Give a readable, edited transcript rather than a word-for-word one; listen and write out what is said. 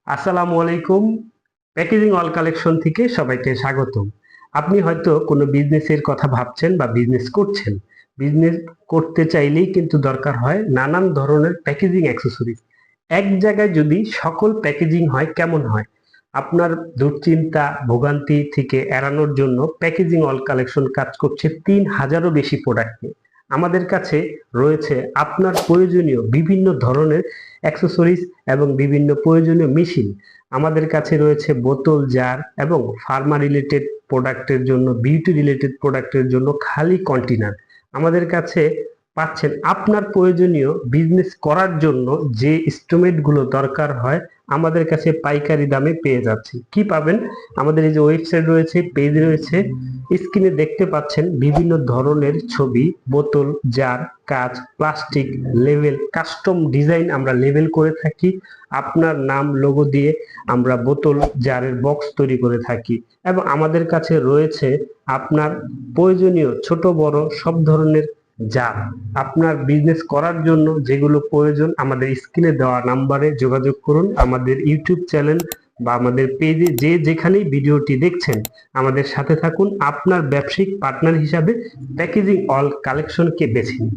আসসালামু আলাইকুম। Packaging all collection থেকে সবাইকে স্বাগতম। আপনি হয়তো কোনো বিজনেসের কথা ভাবছেন বা বিজনেস করছেন। বিজনেস করতে চাইলেই কিন্তু দরকার হয় নানান ধরনের প্যাকেজিং অ্যাক্সেসরিজ। এক জায়গায় যদি সকল প্যাকেজিং হয় কেমন হয়? আপনার দুশ্চিন্তা ভোগান্তি থেকে এড়ানোর জন্য প্যাকেজিং অল কালেকশন কাজ করছে ৩,০০০-ও বেশি প্রোডাক্ট নিয়ে। আমাদের কাছে রয়েছে আপনার প্রয়োজনীয় বিভিন্ন ধরনের অ্যাক্সেসরিজ এবং বিভিন্ন প্রয়োজনীয় মেশিন। আমাদের কাছে রয়েছে বোতল, জার এবং ফার্মা রিলেটেড প্রোডাক্টের জন্য, বিউটি রিলেটেড প্রোডাক্টের জন্য খালি কন্টেনার। আমাদের কাছে পাচ্ছেন আপনার প্রয়োজনীয় বিজনেস করার জন্য যে ইনস্ট্রুমেন্ট গুলো দরকার হয় আমাদের কাছে পাইকারি দামে পেয়ে যাচ্ছি। কি পাবেন? আমাদের এই যে ওয়েবসাইট রয়েছে, পেজ রয়েছে, স্ক্রিনে দেখতে পাচ্ছেন বিভিন্ন ধরনের ছবি, বোতল, জার, কাঁচ, প্লাস্টিক, লেবেল, কাস্টম ডিজাইন আমরা লেবেল করে থাকি। আপনার নাম লোগো দিয়ে আমরা বোতল, জারের বক্স তৈরি করে থাকি এবং আমাদের কাছে রয়েছে আপনার প্রয়োজনীয় ছোট বড় সব ধরনের জার। আপনার বিজনেস করার জন্য যেগুলো প্রয়োজন আমাদের স্ক্রিনে দেওয়া নাম্বারে যোগাযোগ করুন। আমাদের ইউটিউব চ্যানেল বা আমাদের পেজে যে যেখানেই ভিডিওটি দেখছেন আমাদের সাথে থাকুন। আপনার ব্যবসায়িক পার্টনার হিসাবে প্যাকেজিং অল কালেকশনকে বেছে নিন।